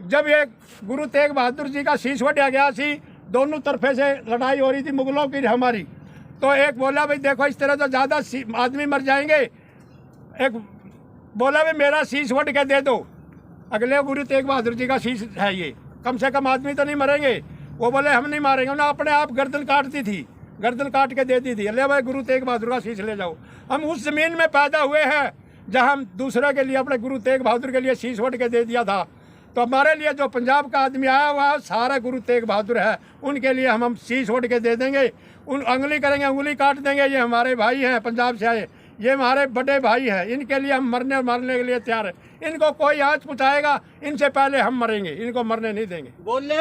जब ये गुरु तेग बहादुर जी का शीश वटिया गया सी, दोनों तरफे से लड़ाई हो रही थी मुगलों की हमारी, तो एक बोला भाई देखो इस तरह तो ज़्यादा आदमी मर जाएंगे, एक बोला भाई मेरा शीश वट के दे दो, अगले गुरु तेग बहादुर जी का शीश है ये, कम से कम आदमी तो नहीं मरेंगे। वो बोले हम नहीं मारेंगे, उन्होंने अपने आप गर्दन काटती थी, गर्दन काट के दे दी थी, ले भाई गुरु तेग बहादुर का शीश ले जाओ। हम उस ज़मीन में पैदा हुए हैं जहाँ हम दूसरे के लिए अपने गुरु तेग बहादुर के लिए शीश वट के दे दिया था। तो हमारे लिए जो पंजाब का आदमी आया हुआ है सारा गुरु तेग बहादुर है, उनके लिए हम शीश वट के दे देंगे, उन उंगली करेंगे, उंगली काट देंगे, ये हमारे भाई हैं पंजाब से आए, ये हमारे बड़े भाई हैं, इनके लिए हम मरने के लिए तैयार हैं। इनको कोई आँच पहुँचाएगा इनसे पहले हम मरेंगे, इनको मरने नहीं देंगे। बोले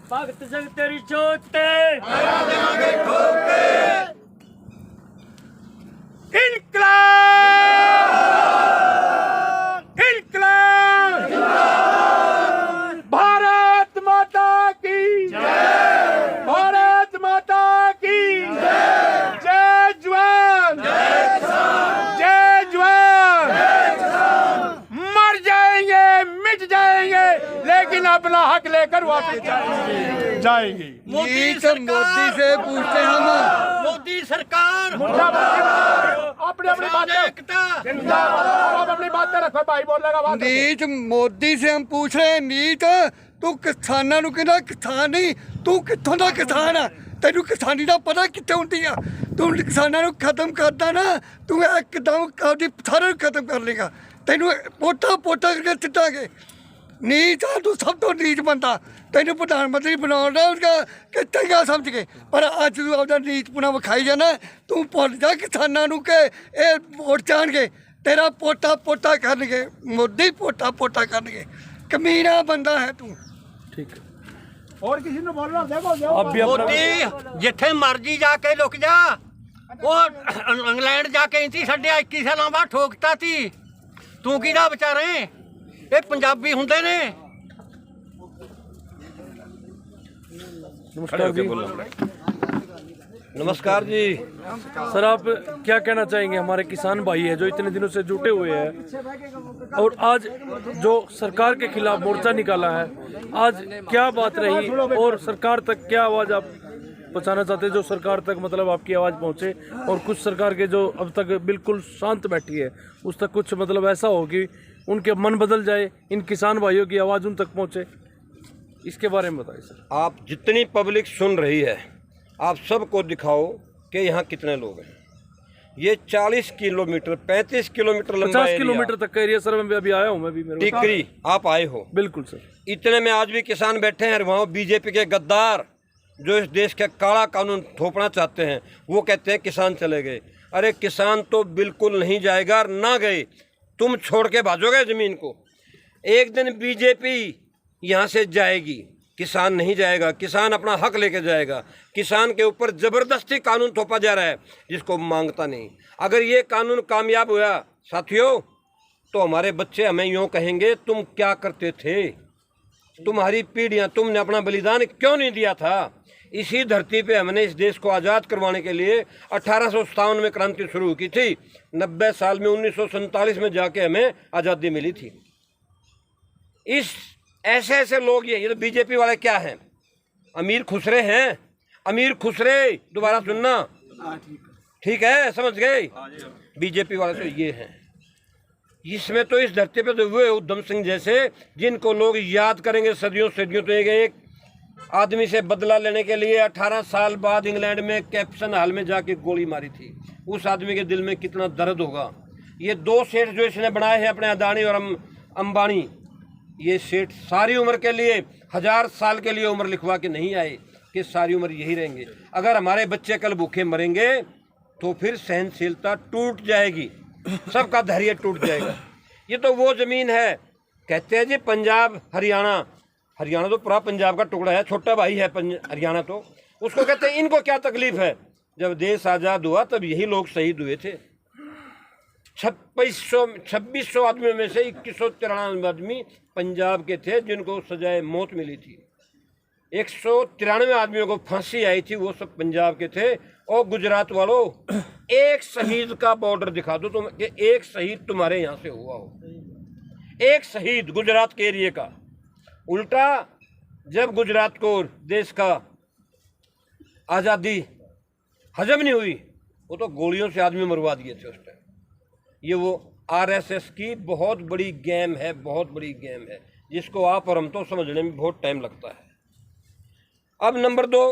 भगत जग तेरी जोते इनकलाब इनकलाब भारत माता की जय, भारत माता की जय, जय जवान जय जवान, मर जाएंगे मिट जाएंगे लेकिन अपना हक लेकर वापस जाएंगे। मोदी से पूछते हम, मोदी सरकार अपनी अपनी बातें रखो भाई, बोलेगा बात। नीच मोदी से हम पूछ रहे हैं, नीच तू किसानां नूं कहंदा किसान नहीं, तू कित्थों दा किसान है, तेनू किसानी दा पता कित्थे हुंदी आ, तू किसानां नूं खत्म करदा ना, तू एकदम आपदी सारे खत्म कर लेगा, तेनू पोटा पोटा करके सिटांगे। नीच आ तू, सब तो नीच बंदा, तेनू प्रधानमंत्री बनाउणा उसका कि चंगा समझ के, पर अज तू आपदा नीचपना विखाई जाना, तू भुल जा किसानां नूं कि ये वोट चाहणगे, तेरा पोटा पोटा करनगे, मोदी पोटा पोटा करनगे, कमीना बंदा है तू। ठीक है, और किसी ने बोलना देखो मोदी जिथे मर्जी जाके लुक जा, वो इंग्लैंड जाके इंती छड्डिया 21 साल बाद ठोकता थी, तू किहदा विचारे, ये पंजाबी हुंदे ने। नमस्कार जी। नमस्कार जी। सर आप क्या कहना चाहेंगे, हमारे किसान भाई है जो इतने दिनों से जुटे हुए हैं और आज जो सरकार के खिलाफ मोर्चा निकाला है, आज क्या बात रही और सरकार तक क्या आवाज़ आप पहुंचाना चाहते हैं, जो सरकार तक मतलब आपकी आवाज़ पहुंचे, और कुछ सरकार के जो अब तक बिल्कुल शांत बैठी है उस तक कुछ मतलब ऐसा हो कि उनके मन बदल जाए, इन किसान भाइयों की आवाज़ उन तक पहुंचे, इसके बारे में बताइए सर। आप जितनी पब्लिक सुन रही है आप सबको दिखाओ कि यहाँ कितने लोग हैं। ये 40 किलोमीटर 35 किलोमीटर लंबा 50 किलोमीटर तक का एरिया सर, मैं अभी आया हूँ, मैं भी टिकरी आप आए हो। बिल्कुल सर। इतने में आज भी किसान बैठे हैं, वहाँ बीजेपी के गद्दार जो इस देश का काला कानून थोपना चाहते हैं, वो कहते हैं किसान चले गए। अरे किसान तो बिल्कुल नहीं जाएगा, ना गए तुम छोड़ के भाजोगे ज़मीन को। एक दिन बीजेपी यहाँ से जाएगी, किसान नहीं जाएगा, किसान अपना हक लेके जाएगा। किसान के ऊपर ज़बरदस्ती कानून थोपा जा रहा है जिसको मांगता नहीं। अगर ये कानून कामयाब हुआ साथियों, तो हमारे बच्चे हमें यूँ कहेंगे तुम क्या करते थे, तुम्हारी पीढ़ियाँ, तुमने अपना बलिदान क्यों नहीं दिया था। इसी धरती पे हमने इस देश को आज़ाद करवाने के लिए 1857 में क्रांति शुरू की थी, 90 साल में 1947 में जाके हमें आज़ादी मिली थी। इस ऐसे ऐसे लोग, ये तो बीजेपी वाले क्या हैं, अमीर खुसरे हैं, अमीर खुसरे, दोबारा सुनना, ठीक है, समझ गए। बीजेपी वाले तो ये हैं, इसमें तो इस धरती पे तो हुए उधम सिंह जैसे, जिनको लोग याद करेंगे सदियों सदियों। तो एक आदमी से बदला लेने के लिए 18 साल बाद इंग्लैंड में कैप्सन हाल में जाके गोली मारी थी, उस आदमी के दिल में कितना दर्द होगा। ये दो सेठ जो इसने बनाए हैं अपने अदानी और अंबानी, ये सेठ सारी उम्र के लिए 1000 साल के लिए उम्र लिखवा के नहीं आए कि सारी उम्र यही रहेंगे। अगर हमारे बच्चे कल भूखे मरेंगे तो फिर सहनशीलता टूट जाएगी, सबका धैर्य टूट जाएगा। ये तो वो ज़मीन है, कहते हैं जी पंजाब हरियाणा, हरियाणा तो पूरा पंजाब का टुकड़ा है, छोटा भाई है हरियाणा, तो उसको कहते हैं इनको क्या तकलीफ़ है। जब देश आज़ाद हुआ तब यही लोग शहीद हुए थे। 2600 आदमियों में से 2193 आदमी पंजाब के थे जिनको सजाए मौत मिली थी। 193 आदमियों को फांसी आई थी, वो सब पंजाब के थे। और गुजरात वालों, एक शहीद का बॉर्डर दिखा दो तुम कि एक शहीद तुम्हारे यहाँ से हुआ हो, एक शहीद गुजरात के एरिए का। उल्टा जब गुजरात को देश का आज़ादी हजम नहीं हुई, वो तो गोलियों से आदमी मरवा दिए थे उस टाइम। ये वो आरएसएस की बहुत बड़ी गेम है, बहुत बड़ी गेम है, जिसको आप और हम तो समझने में बहुत टाइम लगता है। अब नंबर 2,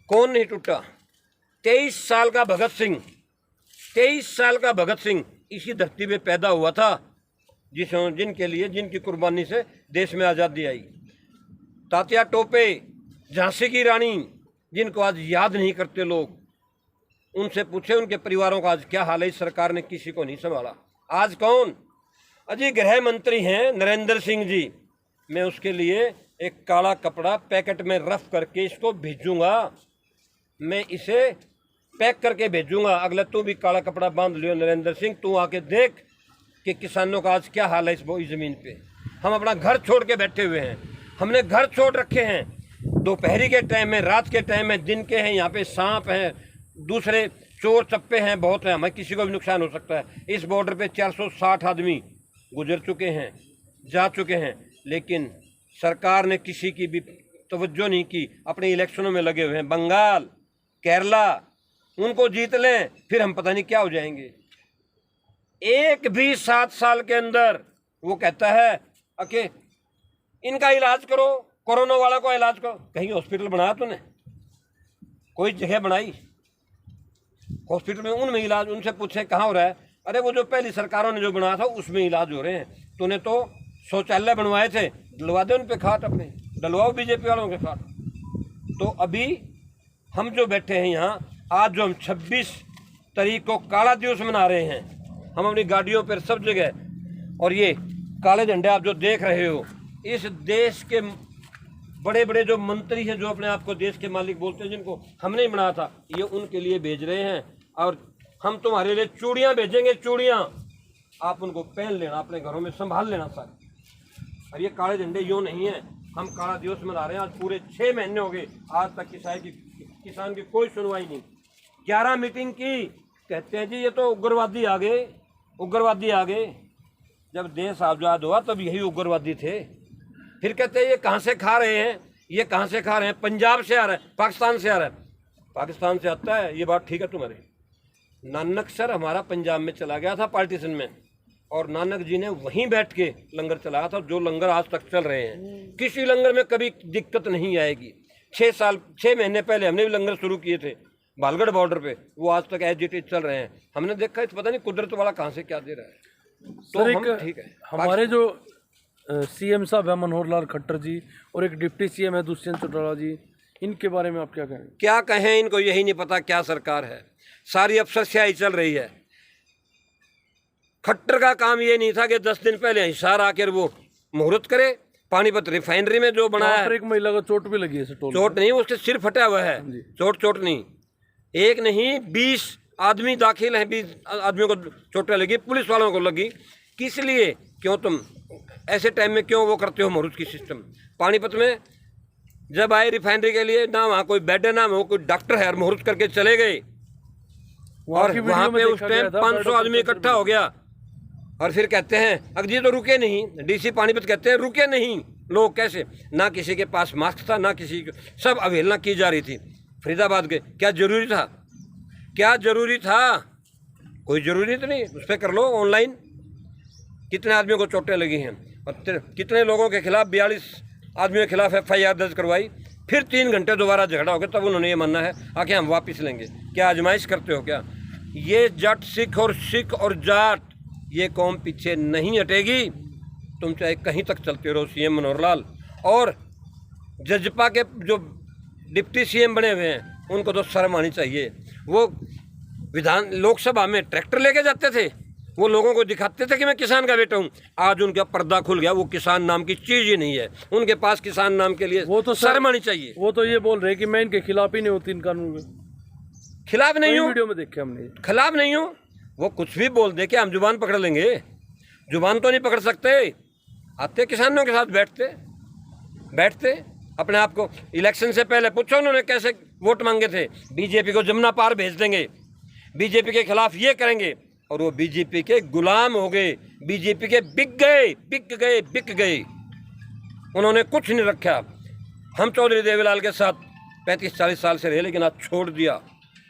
कौन नहीं टूटा? 23 साल का भगत सिंह, 23 साल का भगत सिंह इसी धरती पे पैदा हुआ था, जिनके लिए, जिनकी कुर्बानी से देश में आज़ादी आई। तात्या टोपे, झांसी की रानी, जिनको आज याद नहीं करते लोग, उनसे पूछे उनके परिवारों का आज क्या हाल है। इस सरकार ने किसी को नहीं संभाला। आज कौन? अजी गृह मंत्री हैं नरेंद्र सिंह जी। मैं उसके लिए एक काला कपड़ा पैकेट में रफ करके इसको भेजूंगा, मैं इसे पैक करके भेजूंगा। अगला तू भी काला कपड़ा बांध लियो नरेंद्र सिंह, तू आके देख कि किसानों का आज क्या हाल है इस ज़मीन पे। हम अपना घर छोड़ के बैठे हुए हैं, हमने घर छोड़ रखे हैं। दोपहरी के टाइम में, रात के टाइम में, दिन के हैं, यहाँ पे सांप हैं, दूसरे चोर चप्पे हैं, बहुत हैं, हमें किसी को भी नुकसान हो सकता है। इस बॉर्डर पे 460 आदमी गुजर चुके हैं, जा चुके हैं, लेकिन सरकार ने किसी की भी तवज्जो नहीं की। अपने इलेक्शनों में लगे हुए हैं। बंगाल, केरला, उनको जीत लें, फिर हम पता नहीं क्या हो जाएंगे। एक भी 7 साल के अंदर वो कहता है कि इनका इलाज करो, कोरोना वाला को इलाज करो। कहीं हॉस्पिटल बनाया तूने? कोई जगह बनाई? हॉस्पिटल में उनमें इलाज, उनसे पूछे कहाँ हो रहा है? अरे वो जो पहली सरकारों ने जो बनाया था उसमें इलाज हो रहे हैं। तूने तो शौचालय बनवाए थे, डलवा दे उन पे खाट, अपने डलवाओ बीजेपी वालों के खाट। तो अभी हम जो बैठे हैं यहाँ, आज जो हम 26 तारीख को काला दिवस मना रहे हैं, हम अपनी गाड़ियों पर सब जगह, और ये काले झंडे आप जो देख रहे हो, इस देश के बड़े बड़े जो मंत्री हैं, जो अपने आप को देश के मालिक बोलते हैं, जिनको हमने ही बनाया था, ये उनके लिए भेज रहे हैं। और हम तुम्हारे लिए चूड़ियाँ भेजेंगे, चूड़ियाँ, आप उनको पहन लेना, अपने घरों में संभाल लेना सर। और ये काले झंडे यूँ नहीं है, हम काला दिवस मना रहे हैं। आज पूरे 6 महीने हो गए, आज तक किसान की कोई सुनवाई नहीं। 11 मीटिंग की, कहते हैं जी ये तो उग्रवादी आ गए, उग्रवादी आ गए। जब देश आज़ाद हुआ तब यही उग्रवादी थे। फिर कहते हैं ये कहाँ से खा रहे हैं, ये कहाँ से खा रहे हैं? पंजाब से आ रहा है, पाकिस्तान से आ रहा है। पाकिस्तान से आता है, ये बात ठीक है तुम्हारी। नानक सर हमारा पंजाब में चला गया था पार्टीशन में, और नानक जी ने वहीं बैठ के लंगर चलाया था, जो लंगर आज तक चल रहे हैं। किसी लंगर में कभी दिक्कत नहीं आएगी। 6 महीने पहले हमने भी लंगर शुरू किए थे बालगढ़ बॉर्डर पे, वो आज तक एज इट इज चल रहे हैं। हमने देखा इस पता नहीं कुदरत वाला कहाँ से क्या दे रहा है। तो हम ठीक है। हमारे जो सीएम साहब है मनोहर लाल खट्टर जी, और एक डिप्टी सीएम है दुष्यंत चौटाला जी, इनके बारे में आप क्या कहेंगे? क्या कहें, इनको यही नहीं पता क्या सरकार है। सारी अफसरशाही चल रही है। खट्टर का काम ये नहीं था कि 10 दिन पहले हिसार आकर वो मुहूर्त करे। पानीपत रिफाइनरी में जो बनाया है, एक महिला को चोट भी लगी है। चोट नहीं, उसके सिर फटा हुआ है। चोट नहीं, एक नहीं 20 आदमी दाखिल हैं, 20 आदमियों को चोटें लगी, पुलिस वालों को लगी। किस लिए? क्यों तुम ऐसे टाइम में क्यों वो करते हो मुहूर्त की सिस्टम? पानीपत में जब आए रिफाइनरी के लिए, ना वहाँ कोई बेड है, ना वो कोई डॉक्टर है, और मुहूर्त करके चले गए। और वहाँ पे उस टाइम 500 आदमी इकट्ठा हो गया। और फिर कहते हैं अगर ये तो रुके नहीं, डीसी पानीपत कहते हैं रुके नहीं लोग। कैसे? ना किसी के पास मास्क था, ना किसी को, सब अवहेलना की जा रही थी। फरीदाबाद गए, क्या जरूरी था? क्या जरूरी था? कोई जरूरी तो नहीं, उस पर कर लो ऑनलाइन। कितने आदमियों को चोटें लगी हैं, और कितने लोगों के खिलाफ 42 आदमियों के खिलाफ FIR दर्ज करवाई। फिर 3 घंटे दोबारा झगड़ा हो गया, तब उन्होंने ये मानना है आके हम वापस लेंगे। क्या आजमाइश करते हो क्या? ये जट सिख और जाट, ये कौम पीछे नहीं हटेगी। तुम चाहे कहीं तक चलते रहो। CM मनोहर लाल और जजपा के जो डिप्टी CM बने हुए हैं, उनको तो शर्म आनी चाहिए। वो लोकसभा में ट्रैक्टर लेके जाते थे, वो लोगों को दिखाते थे कि मैं किसान का बेटा हूँ। आज उनका पर्दा खुल गया, वो किसान नाम की चीज ही नहीं है उनके पास। किसान नाम के लिए वो तो शर्म आनी चाहिए। वो तो ये बोल रहे कि मैं इनके खिलाफ ही नहीं हूँ, 3 कानून के खिलाफ नहीं हूँ। वीडियो में देखे हमने, खिलाफ नहीं हूँ। वो कुछ भी बोल दे कि हम जुबान पकड़ लेंगे? जुबान तो नहीं पकड़ सकते। आते किसानों के साथ बैठते, अपने आप को। इलेक्शन से पहले पूछो उन्होंने कैसे वोट मांगे थे, बीजेपी को जमुना पार भेज देंगे, बीजेपी के खिलाफ ये करेंगे, और वो बीजेपी के गुलाम हो गए, बीजेपी के बिक गए। उन्होंने कुछ नहीं रखा। हम चौधरी देवीलाल के साथ 35-40 साल से रहे, लेकिन आज छोड़ दिया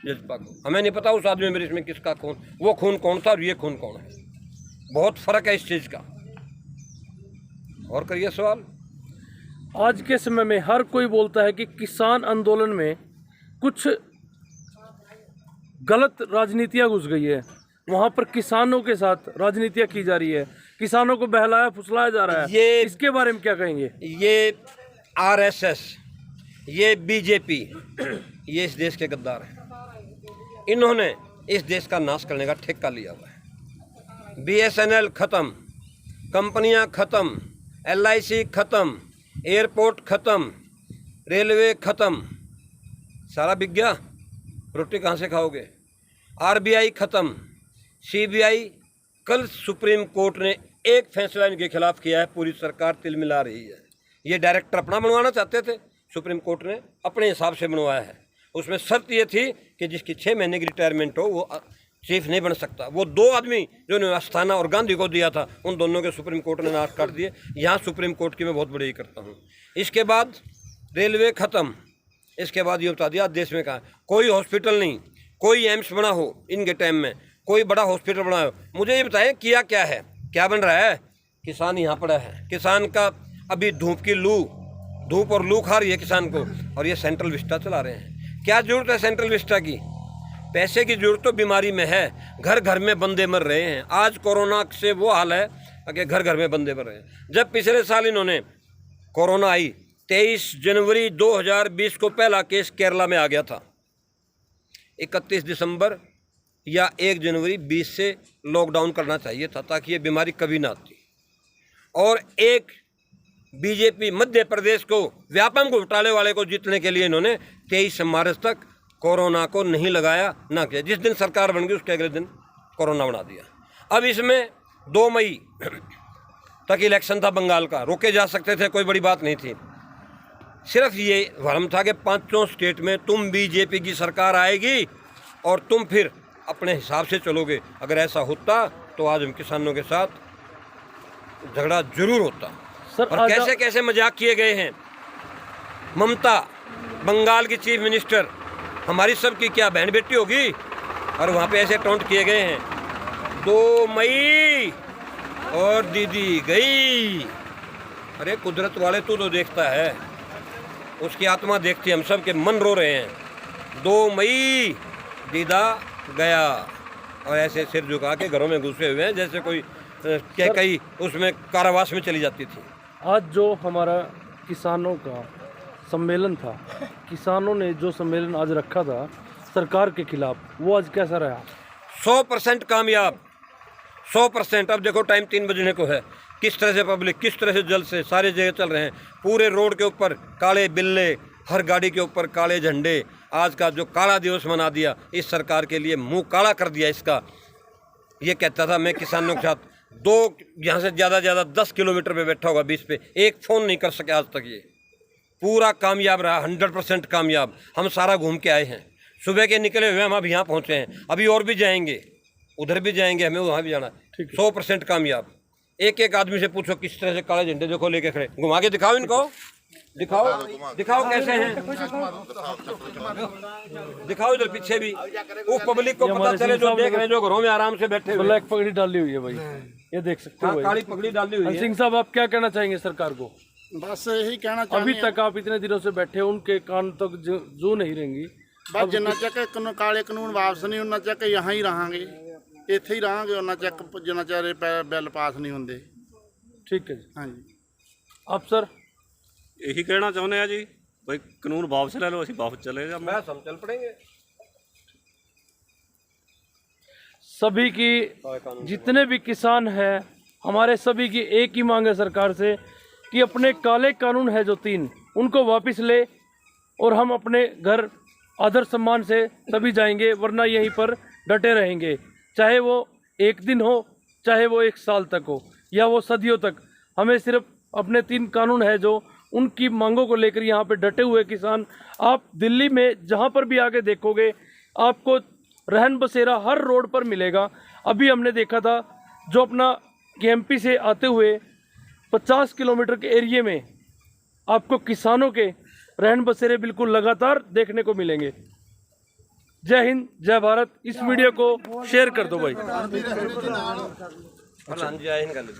जज्बा को। हमें नहीं पता उस आदमी में इसमें किसका खून, वो खून कौन था और ये खून कौन है। बहुत फर्क है इस चीज़ का। और करिए सवाल। आज के समय में हर कोई बोलता है कि किसान आंदोलन में कुछ गलत राजनीतियाँ घुस गई है, वहाँ पर किसानों के साथ राजनीतियाँ की जा रही है, किसानों को बहलाया फुसलाया जा रहा है। इसके बारे में क्या कहेंगे? ये आरएसएस, ये बीजेपी, ये इस देश के गद्दार हैं। इन्होंने इस देश का नाश करने का ठेका लिया हुआ है। बीएसएनएल खत्म, कंपनियां खत्म, एलआईसी खत्म, एयरपोर्ट खत्म, रेलवे खत्म, सारा बिक गया। रोटी कहाँ से खाओगे? आरबीआई खत्म, सीबीआई। कल सुप्रीम कोर्ट ने एक फैसला इनके खिलाफ किया है, पूरी सरकार तिलमिला रही है। ये डायरेक्टर अपना बनवाना चाहते थे, सुप्रीम कोर्ट ने अपने हिसाब से बनवाया है। उसमें शर्त ये थी कि जिसकी 6 महीने की रिटायरमेंट हो वो चीफ नहीं बन सकता। वो 2 आदमी जो ने अस्थाना और गांधी को दिया था, उन दोनों के सुप्रीम कोर्ट ने नाश कर दिए। यहाँ सुप्रीम कोर्ट की मैं बहुत बड़ी करता हूँ। इसके बाद रेलवे ख़त्म। इसके बाद ये बता दिया देश में कहा कोई हॉस्पिटल नहीं, कोई एम्स बना हो इनके टाइम में, कोई बड़ा हॉस्पिटल बना हो। मुझे ये बताएं किया क्या है, क्या बन रहा है? किसान यहाँ पड़ा है, किसान का अभी धूप और लू खा रही है किसान को, और ये सेंट्रल विस्टा चला रहे हैं। क्या जरूरत है सेंट्रल विस्टा की? पैसे की जरूरत तो बीमारी में है। घर घर में बंदे मर रहे हैं। आज कोरोना से वो हाल है कि घर घर में बंदे मर रहे हैं। जब पिछले साल इन्होंने कोरोना आई, 23 जनवरी 2020 को पहला केस केरला में आ गया था। 31 दिसंबर या 1 जनवरी 20 से लॉकडाउन करना चाहिए था, ताकि ये बीमारी कभी ना आती। और एक बीजेपी मध्य प्रदेश को व्यापक घोटाले वाले को जीतने के लिए इन्होंने 23 मार्च तक कोरोना को नहीं लगाया, ना किया। जिस दिन सरकार बन गई उसके अगले दिन कोरोना बना दिया। अब इसमें 2 मई तक इलेक्शन था बंगाल का, रोके जा सकते थे, कोई बड़ी बात नहीं थी। सिर्फ ये भ्रम था कि 5 स्टेट में तुम बीजेपी की सरकार आएगी और तुम फिर अपने हिसाब से चलोगे। अगर ऐसा होता तो आज हम किसानों के साथ झगड़ा जरूर होता। और कैसे कैसे मजाक किए गए हैं। ममता बंगाल की चीफ मिनिस्टर, हमारी सबकी क्या बहन बेटी होगी, और वहाँ पे ऐसे टॉन्ट किए गए हैं। 2 मई और दीदी गई। अरे कुदरत वाले तू तो देखता है, उसकी आत्मा देखती है, हम सब के मन रो रहे हैं। 2 मई दीदा गया, और ऐसे सिर झुका के घरों में घुसे हुए हैं जैसे कोई कई उसमें कारावास में चली जाती थी। आज जो हमारा किसानों का सम्मेलन था, किसानों ने जो सम्मेलन आज रखा था सरकार के खिलाफ, वो आज कैसा रहा? 100% कामयाब, 100%। अब देखो टाइम 3 बजने को है, किस तरह से पब्लिक, किस तरह से जल से सारे जगह चल रहे हैं। पूरे रोड के ऊपर काले बिल्ले, हर गाड़ी के ऊपर काले झंडे। आज का जो काला दिवस मना दिया इस सरकार के लिए, मुंह काला कर दिया इसका। ये कहता था मैं किसानों के साथ 2 यहाँ से ज़्यादा 10 किलोमीटर पे बैठा होगा, 20 पे, एक फ़ोन नहीं कर सके आज तक। ये पूरा कामयाब रहा, 100% कामयाब। हम सारा घूम के आए हैं, सुबह के निकले हुए हम अब यहाँ पहुँचे हैं, अभी और भी जाएंगे, उधर भी जाएंगे, हमें वहाँ भी जाना। 100% कामयाब। एक आदमी से पूछो किस तरह से काले झंडे देखो लेके खड़े, घुमा के दिखाओ इनको, दिखाओ कैसे हैं, दिखाओ इधर पीछे भी, उस पब्लिक को पता चले जो देख रहे हैं, जो घरों में आराम से बैठे हुए। ब्लैक पगड़ी डाली हुई है भाई, ये देख सकते हो। काली पगड़ी डाली हुई है। सिंह साहब, आप क्या कहना चाहेंगे सरकार को? बस यही कहना चाहेंगे। अभी तक आप इतने दिनों से बैठे, उनके कान तक जू नहीं रहेंगी। बस जिन्ना चक काले कानून वापस नहीं उन्ना चक यहाँ ही रहांगे, ਇੱਥੇ ही रहांगे उन्ना चक जिन्ना चारे बिल पास नहीं होंगे। ठीक है जी। हाँ जी। आप सर? यही कहना चाਹੁੰਦੇ ਆ जी, भाई कानून वापस ले लो, ਅਸੀਂ वापस चले जाए, मैं हम चल पड़ेंगे। सभी की, जितने भी किसान हैं, हमारे सभी की एक ही मांग है सरकार से कि अपने काले कानून है जो 3, उनको वापस ले और हम अपने घर आदर सम्मान से तभी जाएंगे, वरना यहीं पर डटे रहेंगे। चाहे वो 1 दिन हो, चाहे वो 1 साल तक हो, या वो सदियों तक। हमें सिर्फ अपने 3 कानून है जो उनकी मांगों को लेकर यहाँ पे डटे हुए किसान। आप दिल्ली में जहाँ पर भी आके देखोगे आपको रहन बसेरा हर रोड पर मिलेगा। अभी हमने देखा था जो अपना केएमपी से आते हुए 50 किलोमीटर के एरिए में आपको किसानों के रहन बसेरे बिल्कुल लगातार देखने को मिलेंगे। जय हिंद, जय भारत। इस वीडियो को शेयर कर दो भाई।